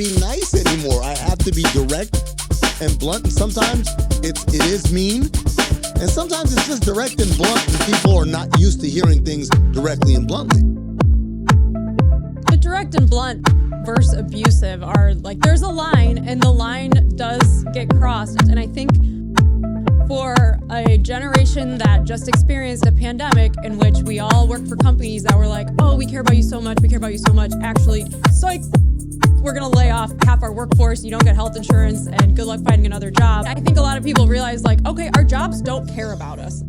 be nice anymore. I have to be direct and blunt. And sometimes it is mean. And sometimes it's just direct and blunt, and people are not used to hearing things directly and bluntly. The direct and blunt versus abusive are like, there's a line, and the line does get crossed. And I think for a generation that just experienced a pandemic in which we all work for companies that were like, oh, we care about you so much, we care about you so much, actually, psych, we're gonna lay off half our workforce, you don't get health insurance, and good luck finding another job. I think a lot of people realize, like, okay, our jobs don't care about us.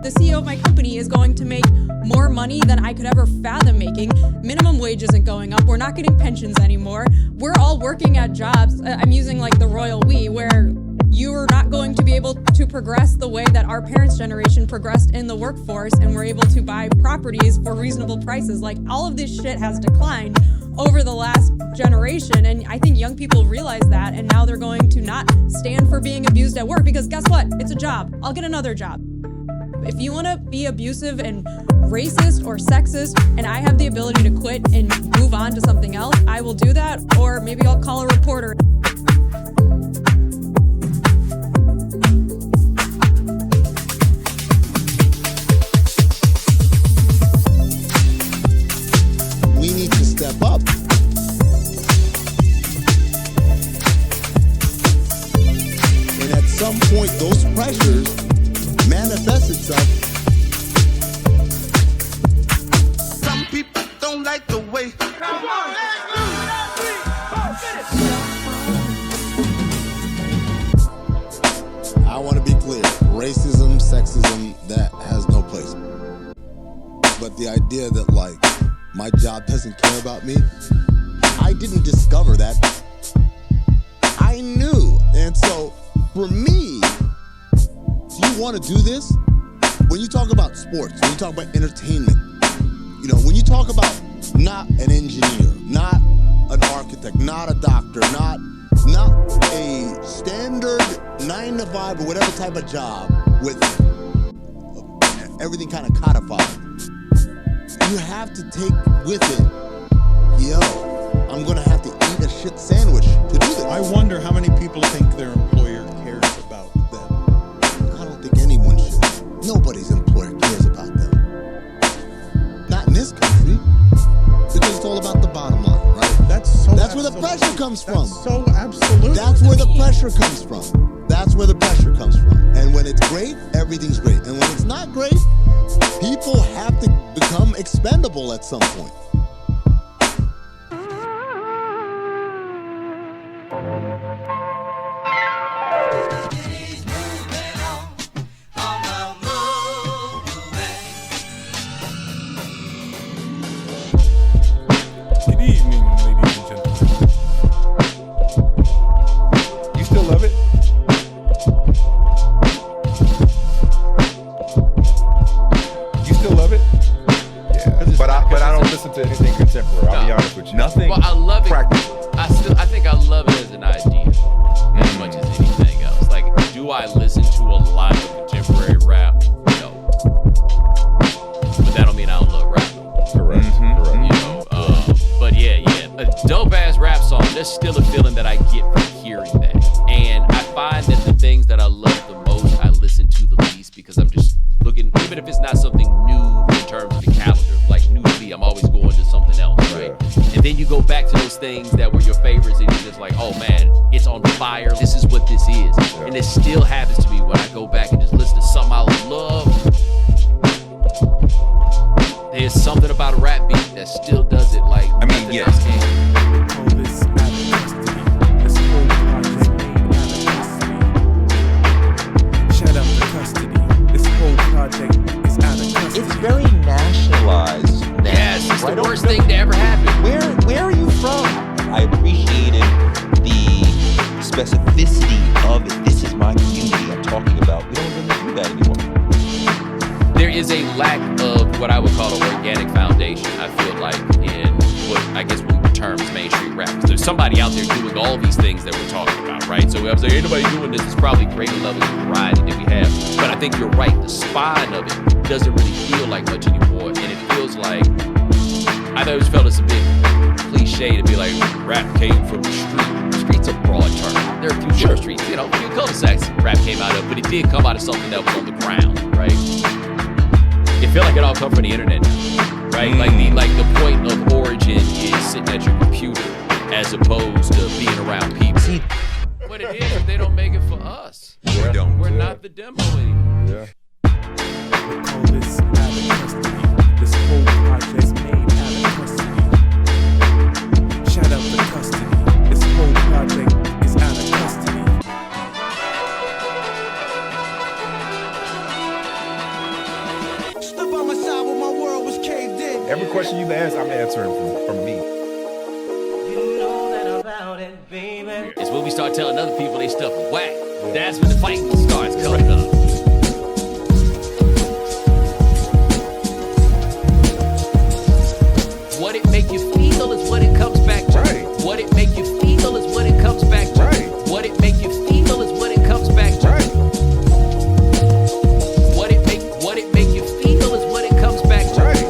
The CEO of my company is going to make more money than I could ever fathom making. Minimum wage isn't going up. We're not getting pensions anymore. We're all working at jobs. I'm using like the royal we, where you are not going to be able to progress the way that our parents' generation progressed in the workforce and were able to buy properties for reasonable prices. Like, all of this shit has declined over the last generation, and I think young people realize that, and now they're going to not stand for being abused at work, because guess what? It's a job. I'll get another job. If you want to be abusive and racist or sexist, and I have the ability to quit and move on to something else, I will do that, or maybe I'll call a reporter. We need to step up. And at some point, those pressures manifest itself. Some people don't like the way. Come on, I want to be clear. Racism, sexism, that has no place. But the idea that, like, my job doesn't care about me, I didn't discover that. I knew. And so, for me, you want to do this, when you talk about sports, when you talk about entertainment, you know, when you talk about not an engineer, not an architect, not a doctor, not a standard 9-to-5 or whatever type of job with everything kind of codified, you have to take with it, yo, I'm gonna have to eat a shit sandwich to do this. I wonder how many people think their employer cares about them. I don't think anyone should. Nobody's employer cares about them. Not in this country. Because it's all about the bottom line, right? That's where the pressure comes from. That's so absolute. That's where the pressure comes from. That's where the pressure comes from. And when it's great, everything's great. And when it's not great, people have to become expendable at some point. Good evening, ladies and gentlemen. You still love it? You still love it? Yeah, but I don't listen to anything contemporary. I'll be honest with you. Nothing. Well, I love it. Practical. I think I love it as an idea as much as anything else. Like, do I listen to a lot of contemporary rap? No. But that don't mean I don't love rap. Correct. Correct. You know, but yeah, a dope ass rap song. There's still a feeling that I get from hearing that, and I find that the things that I love the most, I listen to the least, because I'm just looking. Even if it's not something new in terms of the calendar, like new to me, I'm always going to something else, right? And then you go back to those things that were your favorites, and you're just like, oh man, it's on fire. This is what this is, and it still happens to me when I go back and just listen to something I love. There's something about a rap beat that still does it like I mean, nothing yeah. else can. Call this out of custody. This whole project made out of custody. Shut up the custody. This whole project is out of custody. It's very nationalized now. Yes, it's the worst thing to ever happen. Where are you from? I appreciated the specificity of it. This is my community I'm talking about. We don't really do that anymore. There is a lack of what I would call an organic foundation, I feel like, in what I guess we would term as mainstream rap. There's somebody out there doing all these things that we're talking about, right? So I was like, anybody doing this is probably greater levels of variety that we have. But I think you're right. The spine of it doesn't really feel like much anymore. And it feels like I always felt it's a bit cliche to be like, rap came from the street. The street's a broad term. There are a few different streets, you know, a few cul-de-sacs rap came out of, but it did come out of something that was on the ground, right? It felt like it all come from the internet now, right? Like the point of origin is sitting at your computer as opposed to being around people. See, what it is if they don't make it for us. We're not the demo anymore. We call this out of custody. This whole project's made out of custody. Shout out to custody. This whole project is out of custody. Stood by my side when my world was caved in. Every question you've asked, I'm answering from me. You know that about it, baby. It's when we start telling other people they stuff is whack. That's when the fighting starts coming up. What it make you feel is what it comes back to. Right. What it make you feel is what it comes back to. Right. What it make you feel is what it comes back to. Right. What it make you feel is what it comes back to. Right.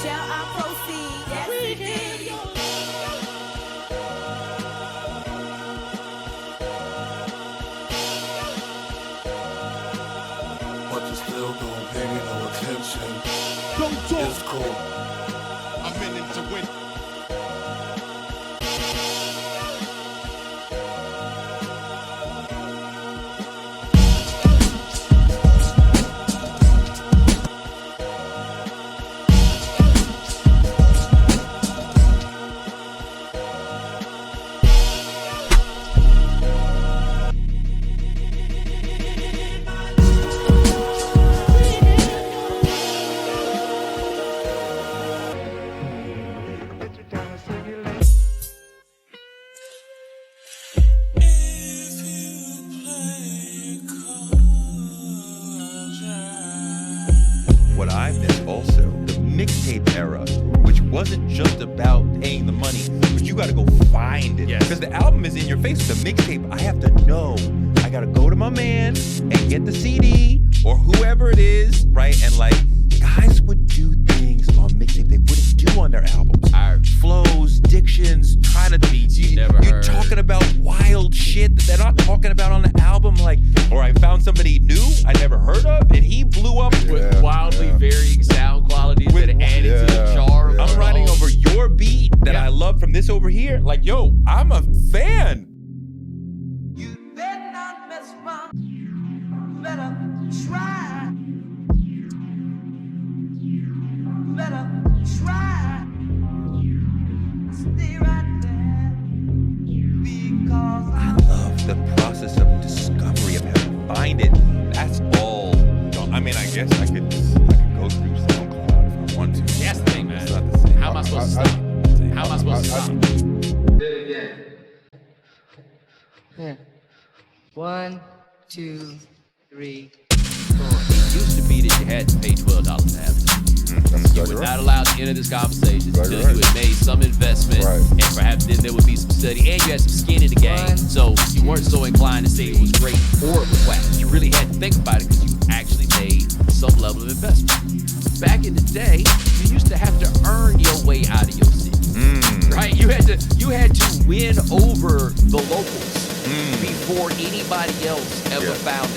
Shall I proceed? Yes, indeed. But you still don't pay me no attention. Don't talk. It's cool. I'm in it to win. What I missed also, the mixtape era, which wasn't just about paying the money, but you gotta go find it. Yes. Because the album is in your face. The mixtape, I have to know. I gotta go to my man and get the CD or whoever it is, right? And like, guys would do things on mixtape they wouldn't do on their albums. Flows, dictions, trying to Beats you never you're heard. talking about wild shit that they're not talking about on the album. Like, or I found somebody new I never heard of, and he blew up With wildly varying sound qualities With- that added to the charm. I'm riding over your beat that I love from this over here. Like, yo, I'm a fan. You better not mess around. Better try. Better try. Stay right there. Because I love the process of discovery of how to find it. That's all. I mean, I guess I could go through SoundCloud if I want to. That's the thing, man. It's not the same. How am I supposed to stop? How am I supposed to stop? Yeah. 1, 2, 3, 4. It used to be that you had to pay $12 to have it. You were not allowed to enter this conversation until you had made some investment, and perhaps then there would be some study, and you had some skin in the game. So you weren't so inclined to say it was great or it was whack. You really had to think about it because you actually made some level of investment. Back in the day, you used to have to earn your way out of your city, right? You had to win over the locals before anybody else ever found